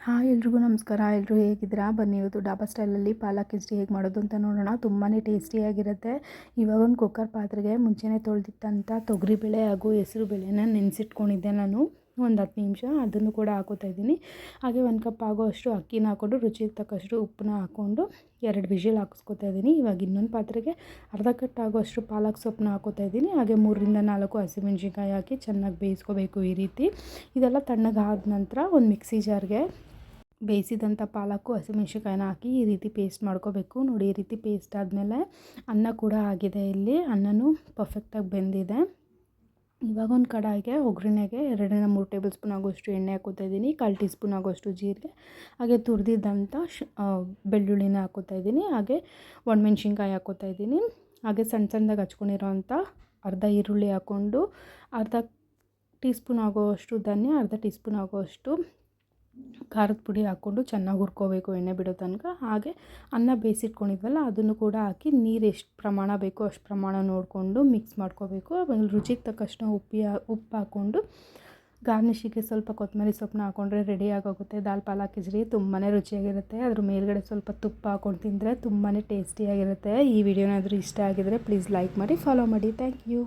Hi ಎಲ್ರಿಗೂ ನಮಸ್ಕಾರ. ಎಲ್ಲರೂ ಹೇಗಿದ್ದೀರಾ? ಬನ್ನಿ ಇವತ್ತು ಡಾಬಾ ಸ್ಟೈಲಲ್ಲಿ ಪಾಲಕ್ ಕಿಚಡಿ ಹೇಗೆ ಮಾಡೋದು ಅಂತ ನೋಡೋಣ. ತುಂಬಾ ಟೇಸ್ಟಿಯಾಗಿರುತ್ತೆ. ಇವಾಗ ಒಂದು ಕುಕ್ಕರ್ ಪಾತ್ರೆಗೆ ಮುಂಚೆನೇ ತೊಳೆದಿಟ್ಟಂಥ ತೊಗರಿಬೇಳೆ ಹಾಗೂ ಹೆಸರು ಬೇಳೆನ ನೆನೆಸಿಟ್ಕೊಂಡಿದ್ದೆ ನಾನು ಒಂದು 10 ನಿಮಿಷ. ಅದನ್ನು ಕೂಡ ಹಾಕೋತಾ ಇದ್ದೀನಿ. ಹಾಗೆ 1 ಕಪ್ ಆಗೋಷ್ಟು ಅಕ್ಕಿನ ಹಾಕ್ಕೊಂಡು ರುಚಿಗೆ ತಕ್ಕಷ್ಟು ಉಪ್ಪನ್ನ ಹಾಕ್ಕೊಂಡು 2 ವಿಷಲ್ ಹಾಕಿಸ್ಕೊತಾ ಇದ್ದೀನಿ. ಇವಾಗ ಇನ್ನೊಂದು ಪಾತ್ರೆಗೆ ಅರ್ಧ ಕಟ್ ಆಗೋಷ್ಟು ಪಾಲಕ್ ಸೊಪ್ಪನ್ನ ಹಾಕೋತಾ ಇದ್ದೀನಿ. ಹಾಗೆ 3ರಿಂದ 4 ಹಸಿಮೆಣ್ಸಿನ್ಕಾಯಿ ಹಾಕಿ ಚೆನ್ನಾಗಿ ಬೇಯಿಸ್ಕೋಬೇಕು. ಈ ರೀತಿ ಇದೆಲ್ಲ ತಣ್ಣಗಾದ ನಂತರ ಒಂದು ಮಿಕ್ಸಿ ಜಾರ್ಗೆ ಬೇಯಿಸಿದಂಥ ಪಾಲಕ್ಕು ಹಸಿಮೆಣ್ಸಿನ್ಕಾಯಿನ ಹಾಕಿ ಈ ರೀತಿ ಪೇಸ್ಟ್ ಮಾಡ್ಕೋಬೇಕು. ನೋಡಿ, ಈ ರೀತಿ ಪೇಸ್ಟ್ ಆದಮೇಲೆ ಅನ್ನ ಕೂಡ ಆಗಿದೆ. ಇಲ್ಲಿ ಅನ್ನನೂ ಪರ್ಫೆಕ್ಟಾಗಿ ಬೆಂದಿದೆ. ಇವಾಗ ಒಂದು ಕಡಾಯಿಗೆ ಒಗ್ಗರಣೆಗೆ 2ರಿಂದ 3 ಟೇಬಲ್ ಸ್ಪೂನ್ ಆಗೋಷ್ಟು ಎಣ್ಣೆ ಹಾಕೋತಾ ಇದ್ದೀನಿ. 1/4 ಟೀ ಸ್ಪೂನ್ ಆಗೋಷ್ಟು ಜೀರಿಗೆ, ಹಾಗೆ ತುರಿದಿದ್ದಂಥ ಬೆಳ್ಳುಳ್ಳಿನ ಹಾಕೋತಾ ಇದ್ದೀನಿ. ಹಾಗೆ ಒಣಮೆಣ್ಸಿನ್ಕಾಯಿ ಹಾಕೋತಾ ಇದ್ದೀನಿ. ಹಾಗೆ ಸಣ್ಣ ಸಣ್ಣದಾಗಿ ಹಚ್ಕೊಂಡಿರೋಂಥ ಅರ್ಧ ಈರುಳ್ಳಿ ಹಾಕ್ಕೊಂಡು ಅರ್ಧ ಟೀ ಸ್ಪೂನ್ ಆಗೋಷ್ಟು ಧನಿಯಾ, ಅರ್ಧ ಟೀ ಸ್ಪೂನ್ ಆಗೋಷ್ಟು ಖಾರದ ಪುಡಿ ಹಾಕ್ಕೊಂಡು ಚೆನ್ನಾಗಿ ಹುರ್ಕೋಬೇಕು ಎಣ್ಣೆ ಬಿಡೋ ತನಕ. ಹಾಗೆ ಅನ್ನ ಬೇಯಿಸಿಟ್ಕೊಂಡಿದ್ವಲ್ಲ ಅದನ್ನು ಕೂಡ ಹಾಕಿ ನೀರು ಎಷ್ಟು ಪ್ರಮಾಣ ಬೇಕೋ ಅಷ್ಟು ಪ್ರಮಾಣ ನೋಡಿಕೊಂಡು ಮಿಕ್ಸ್ ಮಾಡ್ಕೋಬೇಕು. ಆಮೇಲೆ ರುಚಿಗೆ ತಕ್ಕಷ್ಟು ಉಪ್ಪು ಹಾಕ್ಕೊಂಡು ಗಾರ್ನಿಷಿಗೆ ಸ್ವಲ್ಪ ಕೊತ್ತಂಬರಿ ಸೊಪ್ಪನ್ನ ಹಾಕ್ಕೊಂಡ್ರೆ ರೆಡಿ ಆಗೋಗುತ್ತೆ ದಾಲ್ ಪಾಲಕ್ ಕಿಚಡಿ. ತುಂಬಾ ರುಚಿಯಾಗಿರುತ್ತೆ. ಅದ್ರ ಮೇಲ್ಗಡೆ ಸ್ವಲ್ಪ ತುಪ್ಪ ಹಾಕ್ಕೊಂಡು ತಿಂದರೆ ತುಂಬಾ ಟೇಸ್ಟಿಯಾಗಿರುತ್ತೆ. ಈ ವಿಡಿಯೋನಾದರೂ ಇಷ್ಟ ಆಗಿದರೆ ಪ್ಲೀಸ್ ಲೈಕ್ ಮಾಡಿ, ಫಾಲೋ ಮಾಡಿ. Thank you.